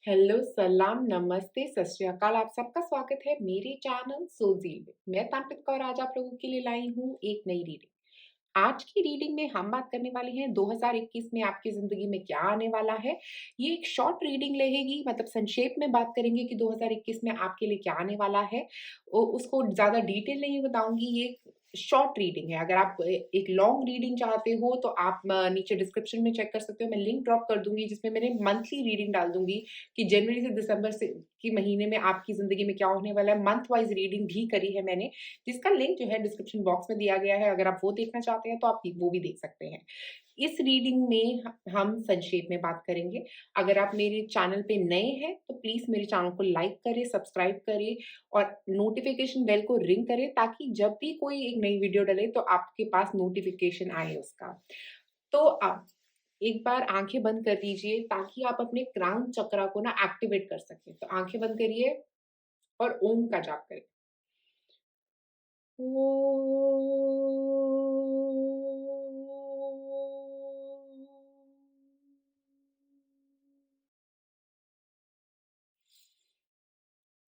Hello, सलाम, नमस्ते, सत श्री अकाल। आप सबका स्वागत है मेरे चैनल सोज़ी में। मैं तांत्रिक और आज आप लोगों के लिए लाई हूँ एक नई रीडिंग। आज की रीडिंग में हम बात करने वाले हैं 2021 में आपकी ज़िंदगी में क्या आने वाला है। ये एक शॉर्ट रीडिंग रहेगी, मतलब संक्षेप में बात करेंगे कि 2021 में आपके लिए क्या आने वाला है। उसको ज़्यादा डिटेल नहीं बताऊँगी, ये शॉर्ट रीडिंग है। अगर आप एक लॉन्ग रीडिंग चाहते हो तो आप नीचे डिस्क्रिप्शन में चेक कर सकते हो। मैं लिंक ड्रॉप कर दूँगी जिसमें मैंने मंथली रीडिंग डाल दूँगी कि जनवरी से दिसंबर से के महीने में आपकी ज़िंदगी में क्या होने वाला है। मंथ वाइज़ रीडिंग भी करी है मैंने, जिसका लिंक जो है डिस्क्रिप्शन बॉक्स में दिया गया है। अगर आप वो देखना चाहते हैं तो आप वो भी देख सकते हैं। इस रीडिंग में हम संक्षेप में बात करेंगे। अगर आप मेरे चैनल पे नए हैं तो प्लीज़ मेरे चैनल को लाइक करें, सब्सक्राइब करें और नोटिफ़िकेशन बेल को रिंग करें ताकि जब भी कोई एक नई वीडियो डले तो आपके पास नोटिफ़िकेशन आए उसका। तो आप एक बार आँखें बंद कर दीजिए ताकि आप अपने क्राउन चक्रा को ना एक्टिवेट कर सकें। तो आँखें बंद करिए और ओम का जाप करें।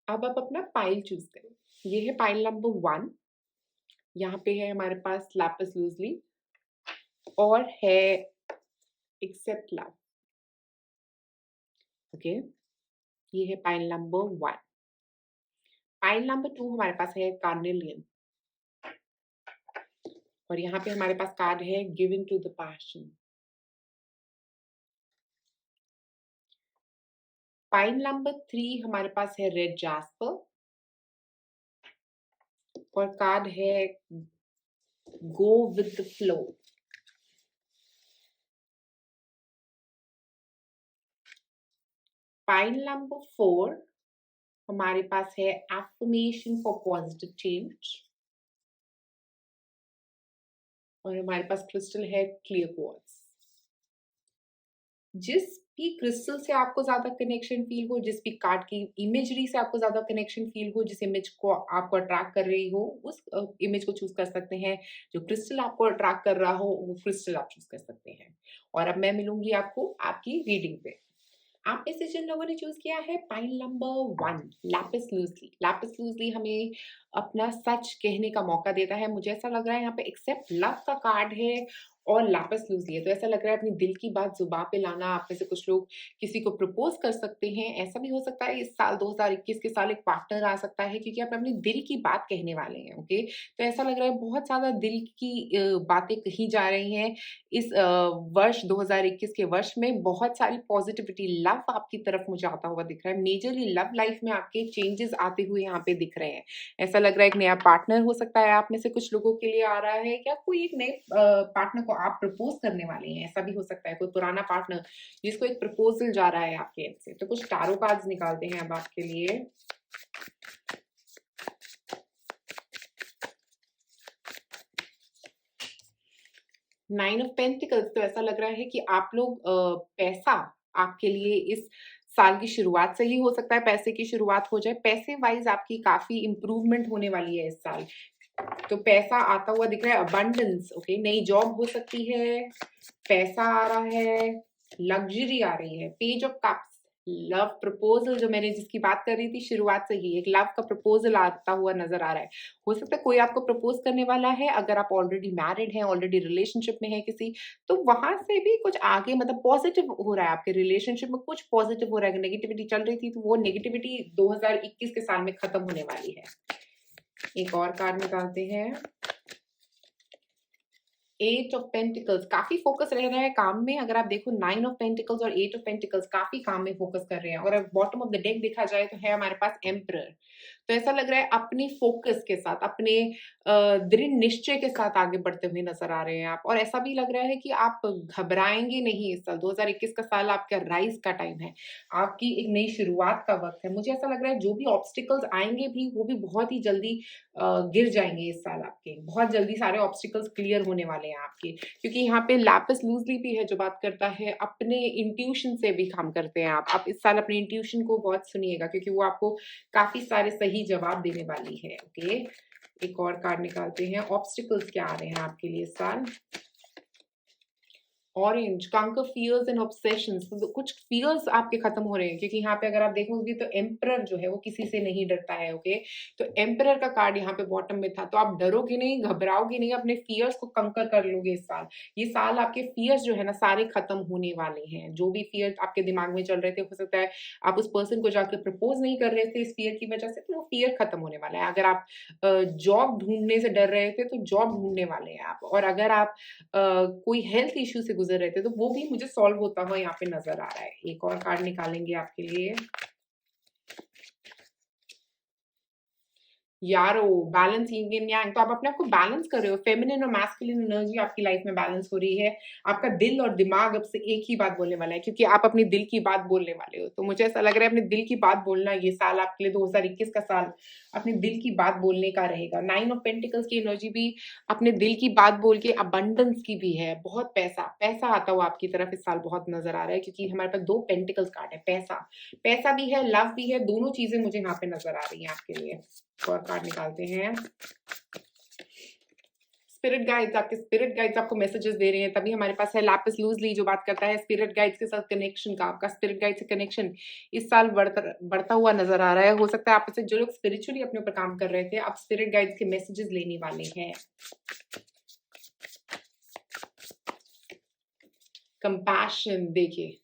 अब आप अपना पाइल चूज़ करें। ये है पाइल नंबर 1। यहाँ पे है हमारे पास लैपिस लूज़ली और है एक्सेप्ट लव। ओके, ये है पाइल नंबर 1। पाइल नंबर 2 हमारे पास है कार्नेलियन और यहाँ पे हमारे पास कार्ड है giving to the passion. Pile number 3 हमारे पास है रेड जास्पर और कार्ड है go with the flow. Pile number 4 हमारे पास है एफर्मेशन फॉर पॉजिटिव चेंज और हमारे पास क्रिस्टल है क्लियर क्वार्ट्ज। जिस भी क्रिस्टल से आपको ज़्यादा कनेक्शन फ़ील हो, जिस भी कार्ड की इमेजरी से आपको ज़्यादा कनेक्शन फ़ील हो, जिस इमेज को आपको अट्रैक्ट कर रही हो, उस इमेज को चूज़ कर सकते हैं। जो क्रिस्टल आपको अट्रैक्ट कर रहा हो, वो क्रिस्टल आप चूज़ कर सकते हैं। और अब मैं मिलूँगी आपको आपकी रीडिंग पे। आप में से जिन लोगों ने चूज़ किया है पाइल नंबर 1 लैपिस लूज़ली। लैपिस लूज़ली हमें अपना सच कहने का मौका देता है। मुझे ऐसा लग रहा है यहाँ पे एक्सेप्ट लव का कार्ड है और लैपिस लूज़ली है। तो ऐसा लग रहा है अपनी दिल की बात ज़ुबान पे लाना। आप में से कुछ लोग किसी को प्रपोज़ कर सकते हैं। ऐसा भी हो सकता है इस साल 2021 के साल एक पार्टनर आ सकता है क्योंकि आप अपने दिल की बात कहने वाले हैं, ओके? तो ऐसा लग रहा है बहुत ज़्यादा दिल की बातें कही जा रही हैं। इस वर्ष 2021 के वर्ष में बहुत सारी पॉजिटिविटी, लव आपकी तरफ मुझे आता हुआ दिख रहा है। मेजरली लव लाइफ में आपके चेंजेस आते हुए यहाँ पे दिख रहे हैं। ऐसा लग रहा है एक नया पार्टनर हो सकता है आप में से कुछ लोगों के लिए आ रहा है या कोई एक नए पार्टनर को आप प्रपोज़ करने वाले हैं, ऐसा भी हो सकता है। कोई पुराना पार्टनर जिसको एक प्रपोज़ल जा रहा है आपके एंड से। तो कुछ टैरो कार्ड्स निकालते हैं अब आपके लिए। Nine of pentacles. तो ऐसा लग रहा है कि आप लोग पैसा आपके लिए इस साल की शुरुआत से ही हो सकता है पैसे की शुरुआत हो जाए। पैसे वाइज़ आपकी काफ़ी इम्प्रूवमेंट होने वाली है इस साल। तो पैसा आता हुआ दिख रहा है, अबंडेंस, ओके? नई जॉब हो सकती है, पैसा आ रहा है, लग्ज़री आ रही है, page of cups, love proposal जो मैंने जिसकी बात कर रही थी शुरुआत से ही, एक लव का प्रपोज़ल आता हुआ नज़र आ रहा है। हो सकता है कोई आपको प्रपोज़ करने वाला है, अगर आप ऑलरेडी मैरिड हैं, ऑलरेडी रिलेशनशिप में हैं किसी, तो वहाँ से भी कुछ आगे मतलब पॉज़िटिव हो रहा है आपके रिलेशनशिप में, कुछ पॉज़िटिव हो रहा है। नेगेटिविटी चल रही थी, तो वो नेगेटिविटी 2021 के साल में खत्म होने वाली है। एक और कार्ड निकालते हैं। एट ऑफ पेंटिकल्स, काफ़ी फ़ोकस रह रहा है काम में। अगर आप देखो 9 ऑफ पेंटिकल्स और 8 ऑफ पेंटिकल्स काफ़ी काम में फ़ोकस कर रहे हैं और अब बॉटम ऑफ द डेक देखा जाए तो है हमारे पास एम्परर। तो ऐसा लग रहा है अपनी फ़ोकस के साथ, अपने दृढ़ निश्चय के साथ आगे बढ़ते हुए नज़र आ रहे हैं आप और ऐसा भी लग रहा है कि आप घबराएँगे नहीं इस साल। 2021 का साल आपका राइज़ का टाइम है। आपकी एक नई शुरुआत का वक़्त है। मुझे ऐसा लग रहा है जो भी ऑब्स्टिकल्स आएँगे भी वो भी बहुत ही जल्दी गिर जाएँगे इस साल आपके। बहुत जल्दी सारे ऑब्स्टिकल्स क्लियर होने वाले हैं आपके। क्योंकि यहाँ पे लैपिस लूज़ली भी है जो बात करता है अपने इंट्यूशन से भी काम करते हैं आप। आप इस साल अपने इंट्यूशन को बहुत सुनिएगा क्योंकि वो आपको काफ़ी सारे सही जवाब देने वाली है, ओके? एक और कार्ड निकालते हैं, ऑब्स्टिकल्स क्या आ रहे हैं आपके लिए इस साल? Orange conquer fears and obsessions, तो कुछ फियर्स आपके खत्म हो रहे हैं, क्योंकि यहाँ पे अगर आप देखोगे तो एम्परर जो है वो किसी से नहीं डरता है। ओके, तो एम्परर का कार्ड यहाँ पे बॉटम में था, तो आप डरोगे नहीं, घबराओगे नहीं, अपने फियर्स को कंकर कर लोगे इस साल। ये साल आपके फियर्स जो है ना सारे खत्म होने वाले हैं। जो भी फियर आपके दिमाग में चल रहे थे, हो सकता है आप उस पर्सन को जाकर प्रपोज नहीं कर रहे थे इस फियर की वजह से, तो वो फियर खत्म होने वाला है। अगर आप जॉब ढूंढने से डर रहे थे तो जॉब ढूंढने वाले हैं आप, और अगर आप कोई हेल्थ इश्यू से गुजर रहे थे तो वो भी मुझे सॉल्व होता हुआ यहाँ पे नजर आ रहा है। एक और कार्ड निकालेंगे आपके लिए। यारो बैलेंस यिन एंड यांग, तो आप अपने आप को बैलेंस कर रहे हो। फेमिनिन और मैस्कुलिन एनर्जी आपकी लाइफ में बैलेंस हो रही है। आपका दिल और दिमाग अब से एक ही बात बोलने वाला है, क्योंकि आप अपने दिल की बात बोलने वाले हो। तो मुझे ऐसा लग रहा है अपने दिल की बात बोलना ये साल आपके लिए, 2021 का साल अपने दिल की बात बोलने का रहेगा। 9 ऑफ पेंटिकल्स की एनर्जी भी अपने दिल की बात बोल के अबंडेंस की भी है। बहुत पैसा पैसा आता हुआ आपकी तरफ इस साल बहुत नजर आ रहा है, क्योंकि हमारे पास 2 पेंटिकल्स कार्ड है। पैसा पैसा भी है, लव भी है, दोनों चीजें मुझे यहाँ पे नजर आ रही हैं आपके लिए। और कार्ड निकालते हैं। स्पिरिट गाइड्स, आपके स्पिरिट गाइड्स आपको मैसेजेस दे रहे हैं, तभी हमारे पास है लैपिस लूजली जो बात करता है स्पिरिट गाइड्स के साथ कनेक्शन का। आपका स्पिरिट गाइड से कनेक्शन इस साल बढ़ता हुआ नजर आ रहा है। हो सकता है आप से जो लोग स्पिरिचुअली अपने ऊपर काम कर रहे थे, आप स्पिरिट गाइड्स के मैसेजेस लेने वाले हैं। कंपैशन, देखिए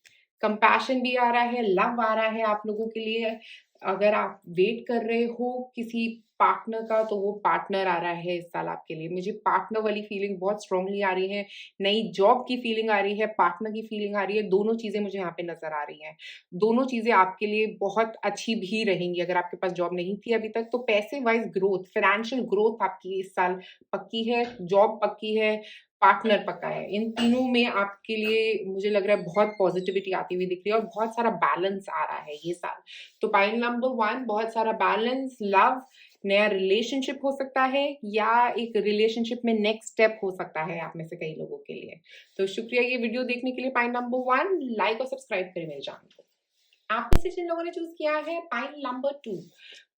कंपैशन भी आ रहा है, लव आ रहा है आप लोगों के लिए। अगर आप वेट कर रहे हो किसी पार्टनर का, तो वो पार्टनर आ रहा है इस साल आपके लिए। मुझे पार्टनर वाली फीलिंग बहुत स्ट्रांगली आ रही है। नई जॉब की फीलिंग आ रही है, पार्टनर की फीलिंग आ रही है। दोनों चीजें मुझे यहाँ पे नजर आ रही हैं। दोनों चीजें आपके लिए बहुत अच्छी भी रहेंगी। अगर आपके पास जॉब नहीं थी अभी तक, तो पैसे वाइज ग्रोथ, फाइनेंशियल ग्रोथ आपकी इस साल पक्की है। जॉब पक्की है, पार्टनर पक्का है। इन तीनों में आपके लिए मुझे लग रहा है बहुत पॉजिटिविटी आती हुई दिख रही है, और बहुत सारा बैलेंस आ रहा है ये साल। तो पाइल नंबर 1, बहुत सारा बैलेंस, लव, नया रिलेशनशिप हो सकता है, या एक रिलेशनशिप में नेक्स्ट स्टेप हो सकता है आप में से कई लोगों के लिए। तो शुक्रिया ये वीडियो देखने के लिए। पाइल नंबर 1 लाइक और सब्सक्राइब करें मेरे चैनल को। आप में से जिन लोगों ने चूज किया है pile number 2,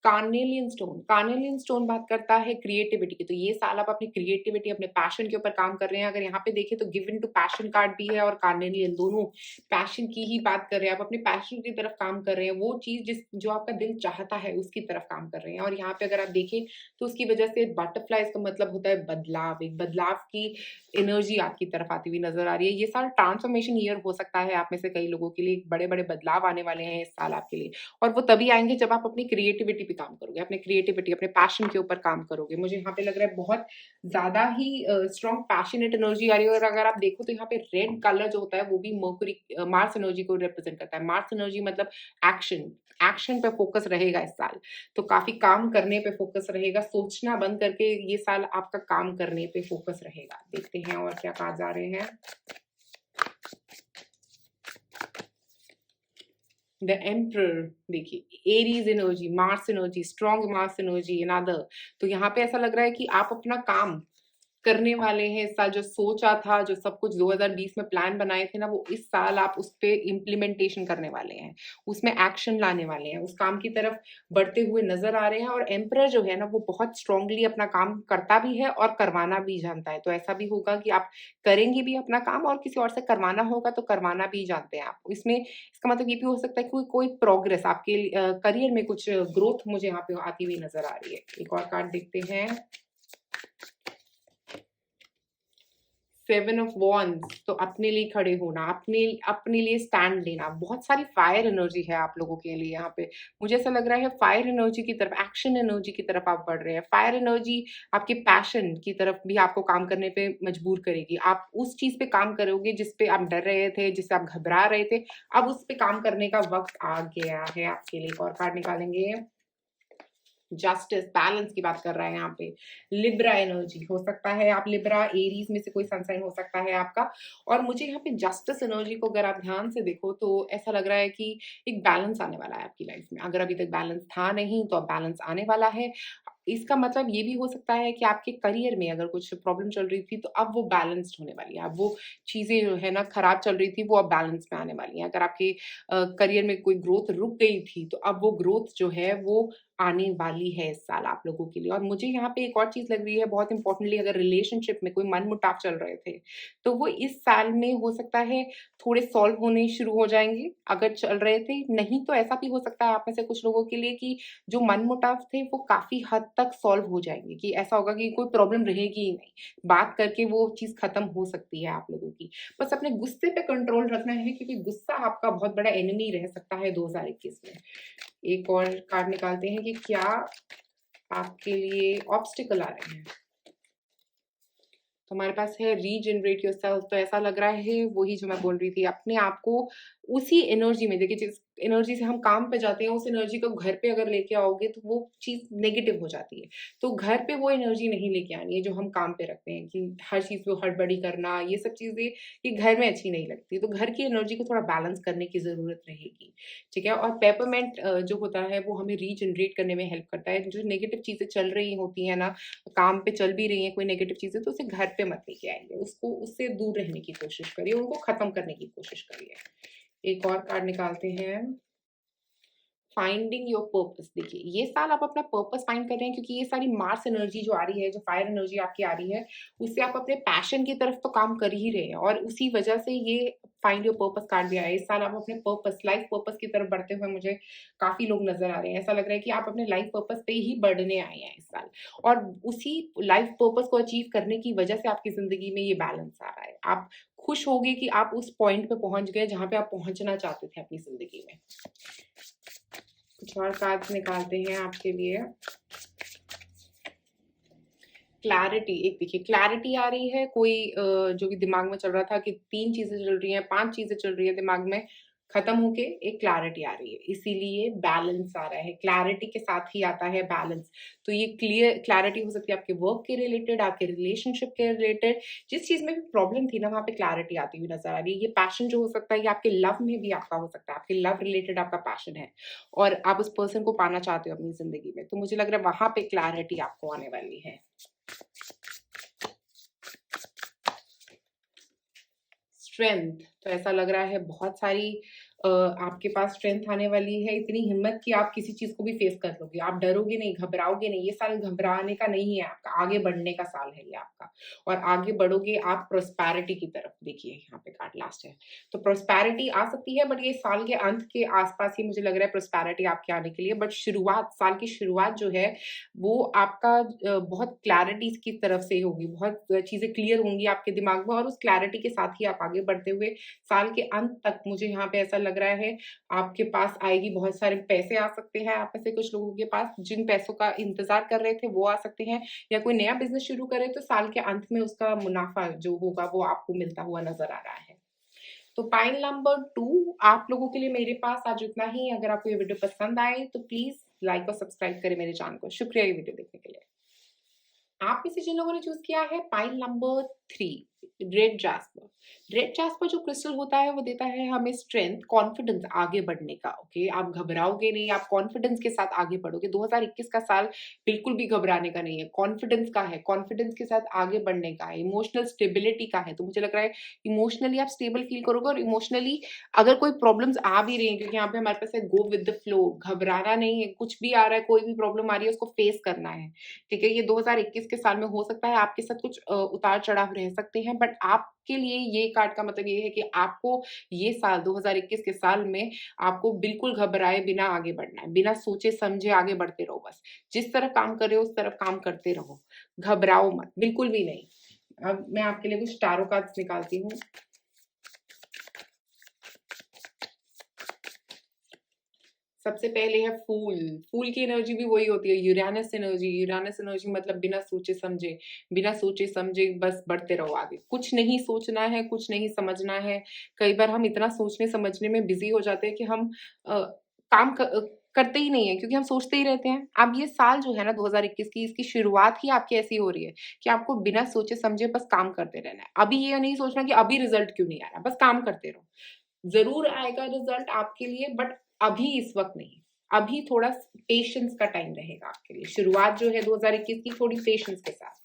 carnelian stone. Carnelian stone बात करता है क्रिएटिविटी की। तो ये साल आप अपनी क्रिएटिविटी, अपने पैशन के ऊपर काम कर रहे हैं। अगर यहाँ पे देखें तो गिवन टू पैशन कार्ड भी है, और कार्नेलियन, दोनों पैशन की ही बात कर रहे हैं। आप अपने पैशन की तरफ काम कर रहे हैं, वो चीज जो आपका दिल चाहता है उसकी तरफ काम कर रहे हैं। और यहाँ पे अगर आप देखें तो उसकी वजह से बटरफ्लाई का मतलब होता है बदलाव। एक बदलाव की एनर्जी आपकी तरफ आती हुई नजर आ रही है। ये साल ट्रांसफॉर्मेशन ईयर हो सकता है आप में से कई लोगों के लिए। बड़े बड़े बदलाव आने वाले हैं इस साल आपके लिए, और वो तभी आएंगे जब आप अपनी क्रिएटिविटी पे काम करोगे, अपने क्रिएटिविटी, अपने पैशन के ऊपर काम करोगे। मुझे यहाँ पे लग रहा है बहुत ज्यादा ही स्ट्रॉन्ग पैशनेट एनर्जी आ रही है। और अगर आप देखो तो यहाँ पे रेड कलर जो होता है वो भी मर्क्यूरी, मार्स एनर्जी को रिप्रेजेंट करता है। मार्स एनर्जी मतलब एक्शन, एक्शन पे फोकस रहेगा इस साल। तो काफी काम करने पे फोकस रहेगा, सोचना बंद करके ये साल आपका काम करने पे फोकस रहेगा। देखते हैं और क्या कार्ड्स आ रहे हैं। द एम्परर, देखिए Aries energy, Mars energy, strong Mars energy in other. तो यहाँ पे ऐसा लग रहा है कि आप अपना काम करने वाले हैं इस साल। जो सोचा था, जो सब कुछ 2020 में प्लान बनाए थे ना, वो इस साल आप उस पे इम्प्लीमेंटेशन करने वाले हैं, उसमें एक्शन लाने वाले हैं, उस काम की तरफ बढ़ते हुए नजर आ रहे हैं। और एम्परर जो है ना वो बहुत स्ट्रांगली अपना काम करता भी है और करवाना भी जानता है। तो ऐसा भी होगा कि आप करेंगे भी अपना काम, और किसी और से करवाना होगा तो करवाना भी जानते हैं आप। इसमें इसका मतलब ये भी हो सकता है कि कोई प्रोग्रेस आपके करियर में, कुछ ग्रोथ मुझे यहाँ पे आती हुई नजर आ रही है। एक और कार्ड देखते हैं। 7 ऑफ वॉन्ड्स, तो अपने लिए खड़े होना, अपने लिए स्टैंड लेना। बहुत सारी फायर एनर्जी है आप लोगों के लिए यहाँ पे। मुझे ऐसा लग रहा है फायर एनर्जी की तरफ, एक्शन एनर्जी की तरफ आप बढ़ रहे हैं। फायर एनर्जी आपके पैशन की तरफ भी आपको काम करने पे मजबूर करेगी। आप उस चीज पे काम करोगे जिस पे आप डर रहे थे, जिससे आप घबरा रहे थे, अब उस पे काम करने का वक्त आ गया है आपके लिए। एक और कार्ड निकालेंगे। जस्टिस, बैलेंस की बात कर रहा है यहाँ पे। लिब्रा एनर्जी हो सकता है, आप लिब्रा, एरीज में से कोई सनसाइन हो सकता है आपका। और मुझे यहाँ पे जस्टिस एनर्जी को अगर आप ध्यान से देखो तो ऐसा लग रहा है कि एक बैलेंस आने वाला है आपकी लाइफ में। अगर अभी तक बैलेंस था नहीं तो अब बैलेंस आने वाला है। इसका मतलब ये भी हो सकता है कि आपके करियर में अगर कुछ प्रॉब्लम चल रही थी तो अब वो बैलेंस्ड होने वाली है। अब वो चीजें जो है ना खराब चल रही थी वो अब बैलेंस में आने वाली है। अगर आपके करियर में कोई ग्रोथ रुक गई थी तो अब वो ग्रोथ जो है वो आने वाली है इस साल आप लोगों के लिए। और मुझे यहाँ पे एक और चीज़ लग रही है बहुत इम्पोर्टेंटली, अगर रिलेशनशिप में कोई मनमुटाव चल रहे थे, तो वो इस साल में हो सकता है थोड़े सॉल्व होने शुरू हो जाएँगे, अगर चल रहे थे। नहीं तो ऐसा भी हो सकता है आप में से कुछ लोगों के लिए कि जो मनमुटाव थे वो काफ़ी हद तक सॉल्व हो जाएँगे, कि ऐसा होगा कि कोई प्रॉब्लम रहेगी ही नहीं। बात करके वो चीज़ खत्म हो सकती है आप लोगों की। बस अपने गुस्से पे कंट्रोल रखना है, क्योंकि गुस्सा आपका बहुत बड़ा एनिमी रह सकता है 2021 में। एक और कार्ड निकालते हैं कि क्या आपके लिए ऑब्स्टिकल आ रहे हैं। तो हमारे पास है रीजनरेट योरसेल्फ। तो ऐसा लग रहा है वही जो मैं बोल रही थी, अपने आप को उसी एनर्जी में, देखिए जिस एनर्जी से हम काम पे जाते हैं उस एनर्जी को घर पे अगर लेके आओगे तो वो चीज़ नेगेटिव हो जाती है। तो घर पे वो एनर्जी नहीं लेके आनी है जो हम काम पे रखते हैं, कि हर चीज़ को हड़बड़ी करना, ये सब चीज़ें ये घर में अच्छी नहीं लगती। तो घर की एनर्जी को थोड़ा बैलेंस करने की ज़रूरत रहेगी, ठीक है? और पेपरमेंट जो होता है वो हमें रीजनरेट करने में हेल्प करता है। जो नेगेटिव चीज़ें चल रही होती हैं ना, काम पे चल भी रही हैं कोई नेगेटिव चीज़ें, तो उसे घर पे मत लेके आइए, उसको उससे दूर रहने की कोशिश करिए, उनको खत्म करने की कोशिश करिए। एक और कार्ड निकालते हैं, फाइंडिंग योर पर्पस। देखिए ये साल आप अपना पर्पस फाइंड कर रहे हैं, क्योंकि ये सारी मार्स एनर्जी जो आ रही है, जो फायर एनर्जी आपकी आ रही है, उससे आप अपने पैशन की तरफ तो काम कर ही रहे हैं, और उसी वजह से ये फाइंड योर पर्पस कार्ड भी आया है। इस साल आप अपने पर्पस, लाइफ पर्पस की तरफ बढ़ते हुए मुझे काफी लोग नजर आ रहे हैं। ऐसा लग रहा है कि आप अपने लाइफ पर्पस पे ही बढ़ने आए हैं इस साल, और उसी लाइफ पर्पस को अचीव करने की वजह से आपकी जिंदगी में ये बैलेंस आ रहा है। आप खुश होगे कि आप उस पॉइंट पे पहुंच गए जहां पे आप पहुंचना चाहते थे अपनी जिंदगी में। कुछ और कार्ड्स निकालते हैं आपके लिए। क्लैरिटी, एक देखिए क्लैरिटी आ रही है, कोई जो भी दिमाग में चल रहा था कि 3 चीज़ें चल रही हैं, 5 चीज़ें चल रही हैं दिमाग में, खत्म होके एक क्लैरिटी आ रही है, इसीलिए बैलेंस आ रहा है। क्लैरिटी के साथ ही आता है बैलेंस। तो ये क्लैरिटी हो सकती है आपके वर्क के रिलेटेड, आपके रिलेशनशिप के रिलेटेड, जिस चीज़ में भी प्रॉब्लम थी ना वहाँ पे क्लैरिटी आती हुई नज़र आ रही है। ये पैशन जो हो सकता है, ये आपके लव में भी आपका हो सकता है, आपके लव रिलेटेड आपका पैशन है और आप उस पर्सन को पाना चाहते हो अपनी ज़िंदगी में। तो मुझे लग रहा है वहाँ पे क्लैरिटी आपको आने वाली है। स्ट्रेंथ, तो ऐसा लग रहा है बहुत सारी आपके पास स्ट्रेंथ आने वाली है, इतनी हिम्मत कि आप किसी चीज़ को भी फेस कर लोगे। आप डरोगे नहीं, घबराओगे नहीं। ये साल घबराने का नहीं है आपका, आगे बढ़ने का साल है ये आपका, और आगे बढ़ोगे आप प्रॉस्पेरिटी की तरफ। देखिए यहाँ पे कार्ड लास्ट है, तो प्रॉस्पेरिटी आ सकती है, बट ये साल के अंत के आस-पास ही मुझे लग रहा है प्रॉस्पेरिटी आपके आने के लिए। बट शुरुआत, साल की शुरुआत जो है वो आपका बहुत क्लैरिटी की तरफ से होगी, बहुत चीज़ें क्लियर होंगी आपके दिमाग में, और उस क्लैरिटी के साथ ही आप आगे बढ़ते हुए साल के अंत तक, मुझे यहाँ पे ऐसा लग रहा है आपके पास आएगी। बहुत सारे पैसे आ सकते हैं आप में से कुछ लोगों के पास, जिन पैसों का इंतज़ार कर रहे थे वो आ सकते हैं, या कोई नया बिज़नेस शुरू करे तो साल के अंत में उसका मुनाफ़ा जो होगा वो आपको मिलता हुआ नज़र आ रहा है। तो पाइल नंबर 2 आप लोगों के लिए मेरे पास आज इतना ही। अगर आपको ये वीडियो पसंद आए तो प्लीज़ लाइक और सब्सक्राइब करें मेरे चैनल को। शुक्रिया ये वीडियो देखने के लिए। आप में से जिन लोगों ने चूज़ किया है pile number 3, red jasper. Red jasper जो क्रिस्टल होता है वो देता है हमें स्ट्रेंथ, कॉन्फिडेंस आगे बढ़ने का, ओके? आप घबराओगे नहीं, आप कॉन्फिडेंस के साथ आगे बढ़ोगे। 2021 का साल बिल्कुल भी घबराने का नहीं है, कॉन्फिडेंस का है, कॉन्फिडेंस के साथ आगे बढ़ने का है, इमोशनल स्टेबिलिटी का है। तो मुझे लग रहा है इमोशनली आप स्टेबल फील करोगे, और इमोशनली अगर कोई प्रॉब्लम्स आ भी रही हैं, क्योंकि यहाँ पे हमारे पास है गो विद द फ्लो, घबराना नहीं है, कुछ भी आ रहा है, कोई भी प्रॉब्लम आ रही है उसको फेस करना है। ठीक है? ये 2021 के साल में हो सकता है आपके साथ कुछ उतार-चढ़ाव रह सकते हैं, बट आपके लिए ये कार्ड का मतलब ये है कि आपको ये साल 2021 के साल में आपको बिल्कुल घबराए बिना आगे बढ़ना है, बिना सोचे-समझे आगे बढ़ते रहो बस। जिस तरफ काम कर रहे हो उस तरफ काम करते रहो, घबराओ मत, बिल्कुल भी नहीं। अब मैं आपके लिए कुछ टैरो कार्ड्स निकालती हूँ। सबसे पहले है फूल। फूल की एनर्जी भी वही होती है, यूरेनस एनर्जी। यूरेनस एनर्जी मतलब बिना सोचे-समझे, बिना सोचे-समझे बस बढ़ते रहो आगे। कुछ नहीं सोचना है, कुछ नहीं समझना है। कई बार हम इतना सोचने-समझने में बिज़ी हो जाते हैं कि हम अ, काम करते ही नहीं है, क्योंकि हम सोचते ही रहते हैं। अब ये साल जो है ना 2021 की, इसकी शुरुआत ही आपकी ऐसी हो रही है कि आपको बिना सोचे-समझे बस काम करते रहना है। अभी ये नहीं सोचना कि अभी रिज़ल्ट क्यों नहीं आ रहा, बस काम करते रहो। ज़रूर आएगा रिज़ल्ट आपके लिए, बट अभी इस वक़्त नहीं। अभी थोड़ा पेशेंस का टाइम रहेगा आपके लिए। शुरुआत जो है 2021 की थोड़ी पेशेंस के साथ।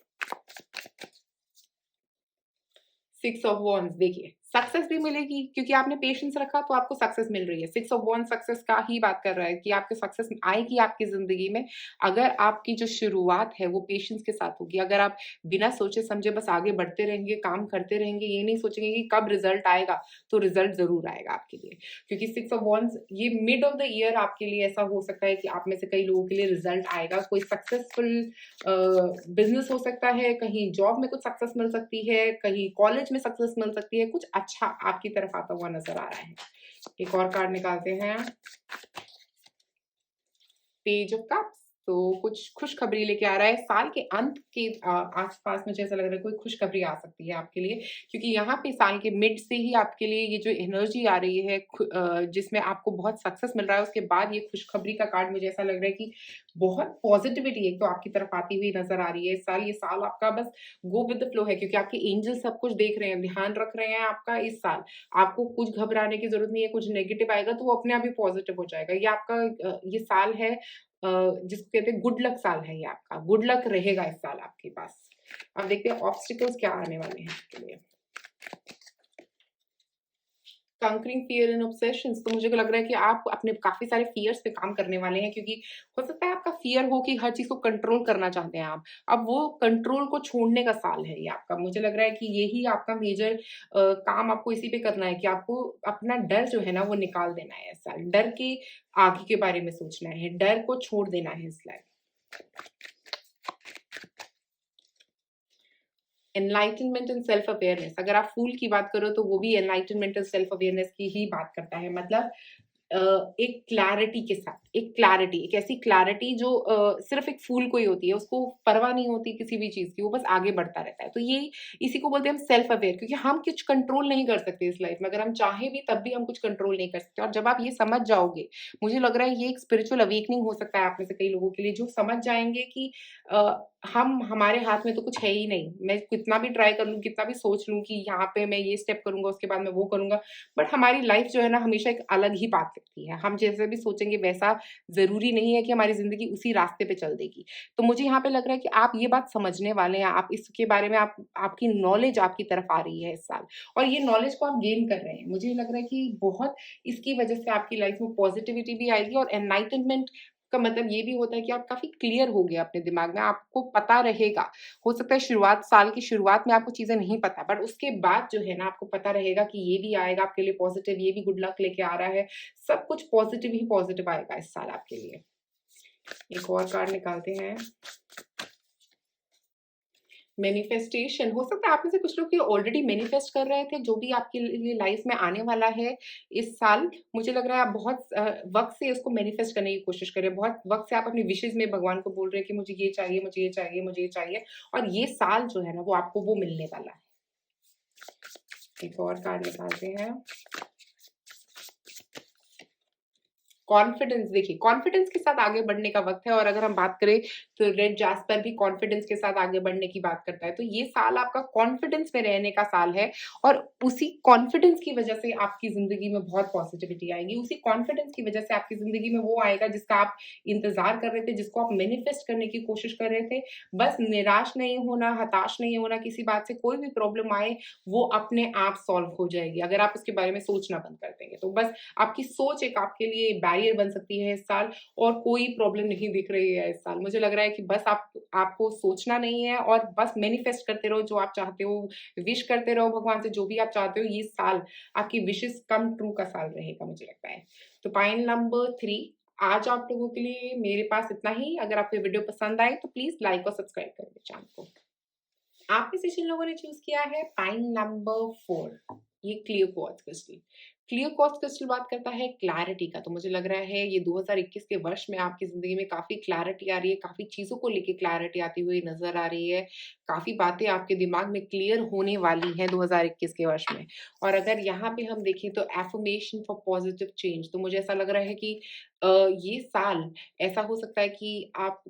6 ऑफ वॉन्ड्स, देखिए सक्सेस भी मिलेगी क्योंकि आपने पेशेंस रखा तो आपको सक्सेस मिल रही है। 6 ऑफ वांड्स सक्सेस का ही बात कर रहा है कि आपको सक्सेस आएगी आपकी ज़िंदगी में, अगर आपकी जो शुरुआत है वो पेशेंस के साथ होगी। अगर आप बिना सोचे-समझे बस आगे बढ़ते रहेंगे, काम करते रहेंगे, ये नहीं सोचेंगे कि कब रिज़ल्ट आएगा, तो रिज़ल्ट ज़रूर आएगा आपके लिए। क्योंकि 6 ऑफ वांड्स ये मिड ऑफ द ईयर आपके लिए ऐसा हो सकता है कि आप में से कई लोगों के लिए रिज़ल्ट आएगा। कोई सक्सेसफुल बिज़नेस हो सकता है, कहीं जॉब में कुछ सक्सेस मिल सकती है, कहीं कॉलेज में सक्सेस मिल सकती है, कुछ अच्छा आपकी तरफ आता हुआ नज़र आ रहा है। एक और कार्ड निकालते हैं, पेज ऑफ कप्स। तो कुछ खुशखबरी लेके आ रहा है। साल के अंत के आस-पास मुझे ऐसा लग रहा है कोई खुशखबरी आ सकती है आपके लिए, क्योंकि यहाँ पे साल के मिड से ही आपके लिए ये जो एनर्जी आ रही है जिसमें आपको बहुत सक्सेस मिल रहा है, उसके बाद ये खुशखबरी का कार्ड मुझे ऐसा लग रहा है कि बहुत पॉज़िटिविटी एक तो आपकी तरफ आती हुई नज़र आ रही है इस साल। ये साल आपका बस गो विद द फ्लो है क्योंकि आपके एंजल सब कुछ देख रहे हैं, ध्यान रख रहे हैं आपका इस साल। आपको कुछ घबराने की ज़रूरत नहीं है, कुछ नेगेटिव आएगा तो वो अपने आप ही पॉज़िटिव हो जाएगा। ये आपका ये साल है जिसको कहते हैं गुड लक साल है ये आपका, गुड लक रहेगा इस साल आपके पास। अब देखते हैं ऑब्स्टिकल्स क्या आने वाले हैं आपके लिए। कंकरिंग फियर एंड ऑब्सेशंस, तो मुझे लग रहा है कि आप अपने काफ़ी सारे फियर्स पे काम करने वाले हैं क्योंकि हो सकता है आपका फियर हो कि हर चीज़ को कंट्रोल करना चाहते हैं आप। अब वो कंट्रोल को छोड़ने का साल है ये आपका। मुझे लग रहा है कि यही आपका मेजर काम आपको इसी पे करना है कि आपको अपना डर जो है ना वो निकाल देना है इस साल। डर के आगे के बारे में सोचना है, डर को छोड़ देना है इस life. Enlightenment and self awareness, अगर आप फूल की बात करो तो वो भी एनलाइटनमेंट एंड सेल्फ अवेयरनेस की ही बात करता है। मतलब एक क्लैरिटी के साथ, एक क्लैरिटी, एक ऐसी क्लैरिटी जो सिर्फ़ एक फूल को ही होती है, उसको परवाह नहीं होती किसी भी चीज़ की, वो बस आगे बढ़ता रहता है। तो ये इसी को बोलते हैं हम सेल्फ अवेयर, क्योंकि हम कुछ कंट्रोल नहीं कर सकते इस लाइफ़ में, अगर हम चाहें भी तब भी हम कुछ कंट्रोल नहीं कर सकते और जब आप ये समझ जाओगे, मुझे लग रहा है ये एक स्पिरिचुअल अवेकनिंग हो सकता है आप में से कई लोगों के लिए, जो समझ जाएँगे कि हम हमारे हाथ में तो कुछ है ही नहीं। मैं कितना भी ट्राई कर लूँ, कितना भी सोच लूँ कि यहाँ पे मैं ये स्टेप करूँगा, उसके बाद मैं वो करूँगा, बट हमारी लाइफ जो है ना हमेशा एक अलग ही पाथ रखती है। हम जैसे भी सोचेंगे वैसा ज़रूरी नहीं है कि हमारी ज़िंदगी उसी रास्ते पे चल देगी। तो मुझे यहाँ पे लग रहा है कि आप ये बात समझने वाले हैं, आप इसके बारे में आप आपकी नॉलेज आपकी तरफ आ रही है इस साल और ये नॉलेज को आप गेन कर रहे हैं। मुझे लग रहा है कि बहुत इसकी वज़ह से आपकी लाइफ में पॉज़िटिविटी भी आएगी और एनलाइटनमेंट का मतलब ये भी होता है कि आप काफ़ी क्लियर हो गए अपने दिमाग में, आपको पता रहेगा। हो सकता है साल की शुरुआत में आपको चीज़ें नहीं पता, बट उसके बाद जो है ना आपको पता रहेगा कि ये भी आएगा आपके लिए पॉज़िटिव, ये भी गुड लक लेके आ रहा है। सब कुछ पॉज़िटिव ही पॉज़िटिव आएगा इस साल आपके लिए। एक और कार्ड निकालते हैं। मैनिफेस्टेशन, हो सकता है आप में से कुछ लोग ये ऑलरेडी मैनिफेस्ट कर रहे थे, जो भी आपके लिए लाइफ में आने वाला है इस साल। मुझे लग रहा है आप बहुत वक़्त से इसको मैनिफेस्ट करने की कोशिश कर रहे हैं। बहुत वक़्त से आप अपनी विशेज़ में भगवान को बोल रहे हैं कि मुझे ये चाहिए, मुझे ये चाहिए, मुझे ये चाहिए और ये साल जो है ना वो आपको वो मिलने वाला है। एक और कार्ड निकालते हैं। कॉन्फिडेंस, देखिए कॉन्फिडेंस के साथ आगे बढ़ने का वक़्त है और अगर हम बात करें तो रेड जास्पर भी कॉन्फिडेंस के साथ आगे बढ़ने की बात करता है। तो ये साल आपका कॉन्फिडेंस में रहने का साल है और उसी कॉन्फिडेंस की वज़ह से आपकी ज़िंदगी में बहुत पॉज़िटिविटी आएगी। उसी कॉन्फिडेंस की वज़ह से आपकी ज़िंदगी में वो आएगा जिसका आप इंतज़ार कर रहे थे, जिसको आप मैनिफेस्ट करने की कोशिश कर रहे थे। बस निराश नहीं होना, हताश नहीं होना, किसी बात से कोई भी प्रॉब्लम आए, वो अपने आप सॉल्व हो जाएगी, अगर आप उसके बारे में सोचना बंद कर देंगे। तो बस आपकी सोच एक आपके लिए बैरियर बन सकती है इस साल और कोई प्रॉब्लम नहीं दिख रही है इस साल। मुझे लग रहा है कि बस आपको सोचना नहीं है और बस मैनिफेस्ट करते रहो जो आप चाहते हो, विश करते रहो भगवान से जो भी आप चाहते हो। ये साल आपकी विशेज़ कम ट्रू का साल रहेगा मुझे लगता है। तो पॉइंट नंबर 3, आज आप लोगों के लिए मेरे पास इतना ही। अगर आपको ये वीडियो पसंद आए तो प्लीज़ लाइक और सब्सक्राइब कर दें चैनल को। आप में से जिन लोगों ने चूज़ किया है पाइन नंबर 4, ये clear quartz crystal. Clear quartz crystal बात करता है क्लैरिटी का, तो मुझे लग रहा है ये 2021 के वर्ष में आपकी ज़िंदगी में काफ़ी क्लैरिटी आ रही है, काफ़ी चीज़ों को लेके क्लैरिटी आती हुई नज़र आ रही है। काफ़ी बातें आपके दिमाग में क्लियर होने वाली हैं 2021 के वर्ष में। और अगर यहाँ पे हम देखें तो अफ़र्मेशन फॉर पॉज़िटिव चेंज, तो मुझे ऐसा लग रहा है कि ये साल ऐसा हो सकता है कि आप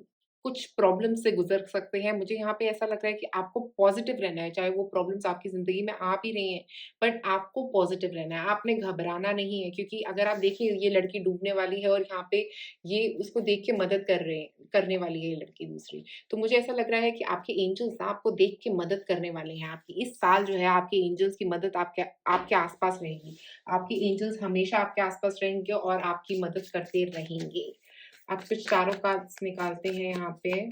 कुछ प्रॉब्लम से गुज़र सकते हैं। मुझे यहाँ पे ऐसा लग रहा है कि आपको पॉज़िटिव रहना है, चाहे वो प्रॉब्लम्स आपकी ज़िंदगी में आ भी रही हैं, बट आपको पॉज़िटिव रहना है, आपने घबराना नहीं है, क्योंकि अगर आप देखें ये लड़की डूबने वाली है और यहाँ पे ये उसको देख के मदद करने वाली है ये लड़की दूसरी। तो मुझे ऐसा लग रहा है कि आपके एंजल्स ना आपको देख के मदद करने वाले हैं आपकी। इस साल जो है आपके एंजल्स की मदद आपके आपके आस-पास रहेगी। आपके एंजल्स हमेशा आपके आस-पास रहेंगे और आपकी मदद करते रहेंगे। आप कुछ टारो कार्ड्स निकालते हैं यहाँ पे।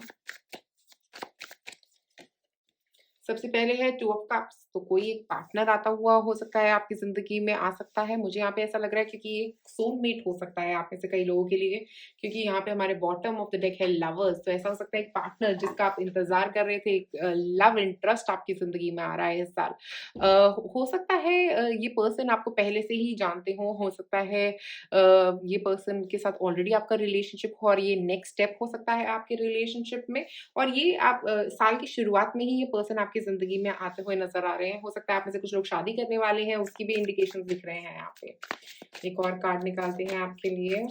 सबसे पहले है टू ऑफ कप्स, तो कोई एक पार्टनर आता हुआ हो सकता है आपकी ज़िंदगी में आ सकता है। मुझे यहाँ पे ऐसा लग रहा है क्योंकि ये सोलमेट हो सकता है आप में से कई लोगों के लिए, क्योंकि यहाँ पे हमारे बॉटम ऑफ द डेक है लवर्स, तो ऐसा हो सकता है एक पार्टनर जिसका आप इंतज़ार कर रहे थे, एक लव इंटरेस्ट आपकी ज़िंदगी में आ रहा है इस साल। हो सकता है ये पर्सन आपको पहले से ही जानते हो सकता है ये पर्सन के साथ ऑलरेडी आपका रिलेशनशिप हो और ये नेक्स्ट स्टेप हो सकता है आपके रिलेशनशिप में। और ये आप साल की शुरुआत में ही ये पर्सन आपकी ज़िंदगी में आते हुए नज़र आ रहे हैं। हो सकता है आप में से कुछ लोग शादी करने वाले हैं, उसकी भी इंडिकेशंस दिख रहे हैं यहाँ पे। एक और कार्ड निकालते हैं आपके लिए।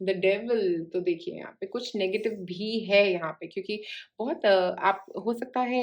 द डेविल, तो देखिए यहाँ पे कुछ नेगेटिव भी है यहाँ पे, क्योंकि बहुत आप हो सकता है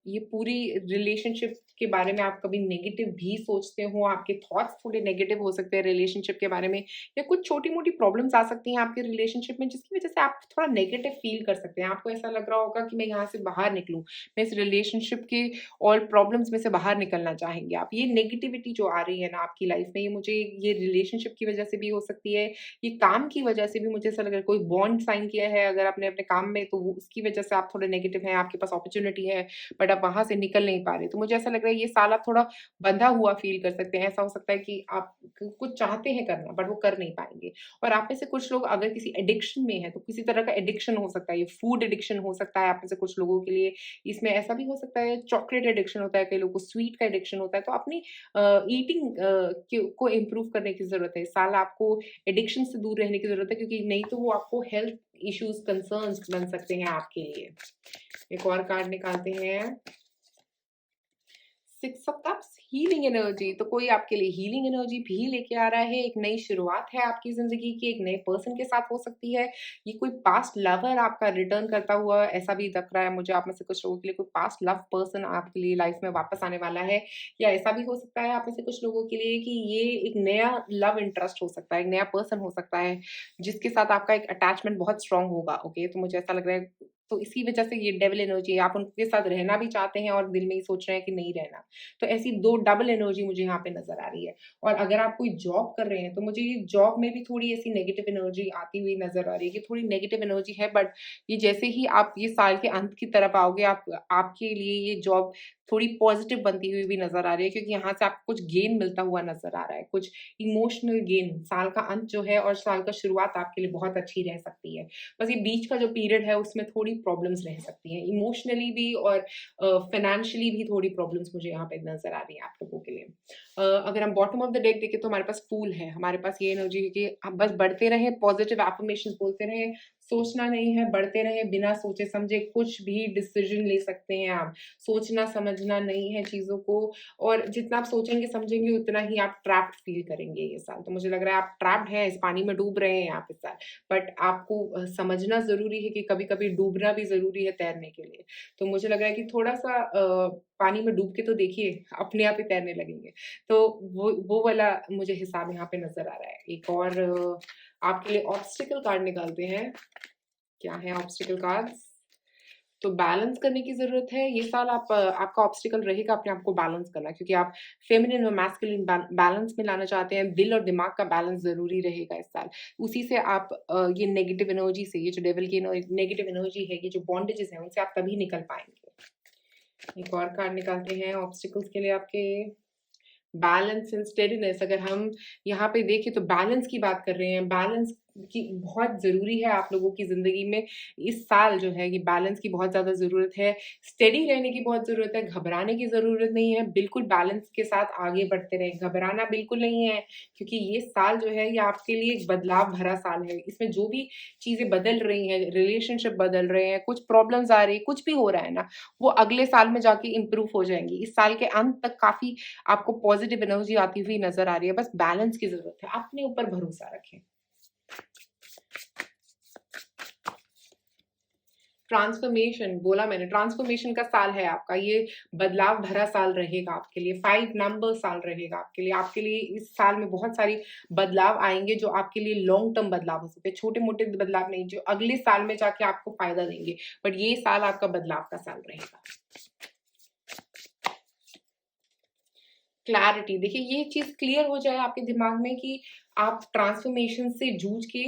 ये पूरी रिलेशनशिप के बारे में आप कभी नेगेटिव भी सोचते हो, आपके थॉट्स थोड़े नेगेटिव हो सकते हैं रिलेशनशिप के बारे में, या कुछ छोटी-मोटी प्रॉब्लम्स आ सकती हैं आपके रिलेशनशिप में जिसकी वज़ह से आप थोड़ा नेगेटिव फ़ील कर सकते हैं। आपको ऐसा लग रहा होगा कि मैं यहाँ से बाहर निकलूँ, मैं इस रिलेशनशिप के ऑल प्रॉब्लम्स में से बाहर निकलना चाहेंगे आप। ये नेगेटिविटी जो आ रही है ना आपकी लाइफ़ में, ये रिलेशनशिप की वज़ह से भी हो सकती है, ये काम की वजह से भी मुझे ऐसा लग रहा है, कोई बॉन्ड साइन किया है अगर आपने अपने काम में, तो वो उसकी वजह से आप थोड़े नेगेटिव हैं, आपके पास अपॉर्च्युनिटी है, बट आप वहाँ से निकल नहीं पा रहे। तो मुझे ऐसा लग रहा है ये साल आप थोड़ा बंधा हुआ फ़ील कर सकते हैं। ऐसा हो सकता है कि आप क कुछ चाहते हैं करना बट वो कर नहीं पाएँगे। और आप में से कुछ लोग अगर किसी एडिक्शन में हैं, तो किसी तरह का एडिक्शन हो सकता है, ये फूड एडिक्शन हो सकता है आप में से कुछ लोगों के लिए। इसमें ऐसा भी हो सकता है चॉकलेट एडिक्शन होता है, कई लोगों को स्वीट का एडिक्शन होता है। तो अपनी ईटिंग को इम्प्रूव करने की ज़रूरत है। इस साल आपको एडिक्शन से दूर रहने की ज़रूरत है, क्योंकि नहीं तो वो आपको हेल्थ इश्यूज़, कंसर्न्स बन सकते हैं आपके लिए। एक और कार्ड निकालते हैं। 6 ऑफ कप्स, हीलिंग एनर्जी, तो कोई आपके लिए हीलिंग एनर्जी भी लेके आ रहा है। एक नई शुरुआत है आपकी ज़िंदगी की, एक नए पर्सन के साथ हो सकती है। ये कोई पास्ट लवर आपका रिटर्न करता हुआ ऐसा भी लग रहा है मुझे, आप में से कुछ लोगों के लिए कोई पास्ट लव पर्सन आपके लिए लाइफ में वापस आने वाला है। या ऐसा भी हो सकता है आप में से कुछ लोगों के लिए कि ये एक नया लव इंटरेस्ट हो सकता है, एक नया पर्सन हो सकता है, जिसके साथ आपका एक अटैचमेंट बहुत स्ट्रॉन्ग होगा, ओके? तो मुझे ऐसा लग रहा है, तो इसी वजह से ये डेविल एनर्जी है, आप उनके साथ रहना भी चाहते हैं और दिल में ही सोच रहे हैं कि नहीं रहना। तो ऐसी 2 डबल एनर्जी मुझे यहाँ पे नज़र आ रही है। और अगर आप कोई जॉब कर रहे हैं, तो मुझे ये जॉब में भी थोड़ी ऐसी नेगेटिव एनर्जी आती हुई नज़र आ रही है कि थोड़ी नेगेटिव एनर्जी है, बट ये जैसे ही आप ये साल के अंत की तरफ आओगे, आप आपके लिए ये जॉब थोड़ी पॉज़िटिव बनती हुई भी नज़र आ रही है, क्योंकि यहाँ से आपको कुछ गेन मिलता हुआ नज़र आ रहा है, कुछ इमोशनल गेन। साल का अंत जो है और साल का शुरुआत आपके लिए बहुत अच्छी रह सकती है। बस ये बीच का जो पीरियड है उसमें थोड़ी प्रॉब्लम्स रह सकती हैं, इमोशनली भी और फाइनेंशियली भी थोड़ी प्रॉब्लम्स मुझे यहाँ पे नज़र आ रही हैं आप लोगों के लिए। अगर हम बॉटम ऑफ द डेक देखें तो हमारे पास फूल है, हमारे पास ये एनर्जी है कि हम बस बढ़ते रहें, पॉजिटिव अफ़र्मेशंस बोलते रहें, सोचना नहीं है, बढ़ते रहें, बिना सोचे-समझे कुछ भी डिसीज़न ले सकते हैं आप। सोचना समझना नहीं है चीज़ों को, और जितना आप सोचेंगे समझेंगे उतना ही आप ट्रैप्ड फ़ील करेंगे ये साल। तो मुझे लग रहा है आप ट्रैप्ड हैं, इस पानी में डूब रहे हैं आप इस साल। बट आपको समझना ज़रूरी है कि कभी-कभी डूबना भी ज़रूरी है तैरने के लिए। तो मुझे लग रहा है कि थोड़ा-सा पानी में डूब के तो देखिए, अपने आप ही तैरने लगेंगे। तो वो वाला मुझे हिसाब यहाँ पे नज़र आ रहा है। एक और आपके लिए ऑब्स्टिकल कार्ड निकालते हैं। क्या है ऑब्स्टिकल कार्ड्स? तो बैलेंस करने की ज़रूरत है। ये साल आपका ऑब्स्टिकल रहेगा अपने आप को बैलेंस करना, क्योंकि आप फेमिनिन और मैस्कुलिन बैलेंस में लाना चाहते हैं। दिल और दिमाग का बैलेंस ज़रूरी रहेगा इस साल। उसी से आप ये नेगेटिव एनर्जी से, ये जो डेविल की नेगेटिव एनर्जी है, ये जो बॉन्डेजेस हैं, उनसे आप तभी निकल पाएँगे। एक और कार्ड निकालते हैं ऑब्स्टिकल्स के लिए आपके। बैलेंस एंड स्टेडीनेस, अगर हम यहाँ पे देखें तो बैलेंस की बात कर रहे हैं। बैलेंस की बहुत ज़रूरी है आप लोगों की ज़िंदगी में। इस साल जो है ये बैलेंस की बहुत ज़्यादा ज़रूरत है। स्टेडी रहने की बहुत ज़रूरत है, घबराने की ज़रूरत नहीं है। बिल्कुल बैलेंस के साथ आगे बढ़ते रहें, घबराना बिल्कुल नहीं है, क्योंकि ये साल जो है ये आपके लिए एक बदलाव भरा साल है। इसमें जो भी चीज़ें बदल रही हैं, रिलेशनशिप बदल रहे हैं, कुछ प्रॉब्लम्स आ रही हैं, कुछ भी हो रहा है ना, वो अगले साल में जाके इम्प्रूव हो जाएँगी। इस साल के अंत तक काफ़ी आपको पॉजिटिव एनर्जी आती हुई नज़र आ रही है, बस बैलेंस की ज़रूरत है। अपने ऊपर भरोसा रखें। ट्रांसफॉर्मेशन बोला मैंने, ट्रांसफॉर्मेशन का साल है आपका, ये बदलाव भरा साल रहेगा आपके लिए, 5 नंबर साल रहेगा आपके लिए। आपके लिए इस साल में बहुत सारी बदलाव आएँगे जो आपके लिए लॉन्ग टर्म बदलाव हो सकते हैं, छोटे-मोटे बदलाव नहीं जो अगले साल में जाके आपको फ़ायदा देंगे, बट ये साल आपका बदलाव का साल रहेगा। क्लैरिटी, देखिए ये चीज़ क्लियर हो जाए आपके दिमाग में कि आप ट्रांसफॉर्मेशन से जूझ के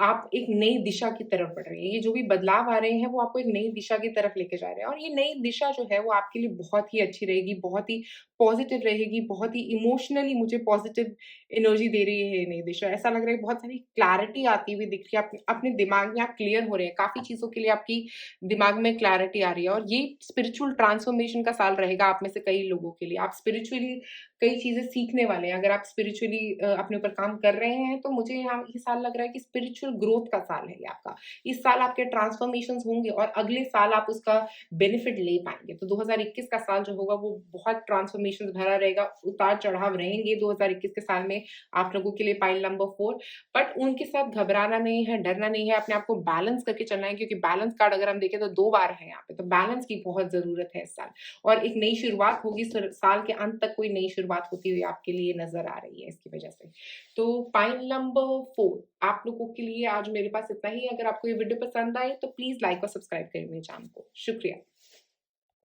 आप एक नई दिशा की तरफ बढ़ रहे हैं। ये जो भी बदलाव आ रहे हैं वो आपको एक नई दिशा की तरफ लेके जा रहे हैं और ये नई दिशा जो है वो आपके लिए बहुत ही अच्छी रहेगी, बहुत ही पॉज़िटिव रहेगी, बहुत ही इमोशनली मुझे पॉज़िटिव एनर्जी दे रही है ये नई दिशा। ऐसा लग रहा है बहुत सारी क्लैरिटी आती हुई दिख रही है, अपने दिमाग में आप क्लियर हो रहे हैं, काफ़ी चीज़ों के लिए आपकी दिमाग में क्लैरिटी आ रही है और ये स्पिरिचुअल ट्रांसफॉर्मेशन का साल रहेगा आप में से कई लोगों के लिए। आप स्पिरिचुअली कई चीज़ें सीखने वाले हैं। अगर आप स्पिरिचुअली अपने ऊपर काम कर रहे हैं, तो मुझे यहाँ ये साल लग रहा है कि स्पिरिचुअल ग्रोथ का साल है ये आपका। इस साल आपके ट्रांसफॉर्मेशंस होंगे और अगले साल आप उसका बेनिफिट ले पाएँगे। तो 2021 का साल जो होगा वो बहुत ट्रांसफॉर्मेशंस भरा रहेगा, उतार-चढ़ाव रहेंगे 2021 के साल में आप लोगों के लिए पाइल नंबर 4 बट उनके साथ घबराना नहीं है, डरना नहीं है, अपने आप को बैलेंस करके चलना है क्योंकि बैलेंस कार्ड अगर हम देखें तो 2 बार है यहाँ पे, तो बैलेंस की बहुत ज़रूरत है इस साल। और एक नई शुरुआत होगी साल के अंत तक कोई नई शुरुआत होती हुई आपके लिए नज़र आ रही है इसकी वजह से। तो पॉइंट नंबर 4 आप लोगों के लिए आज मेरे पास इतना ही है। अगर आपको ये वीडियो पसंद आए तो प्लीज़ लाइक और सब्सक्राइब करें मेरे चैनल को। शुक्रिया।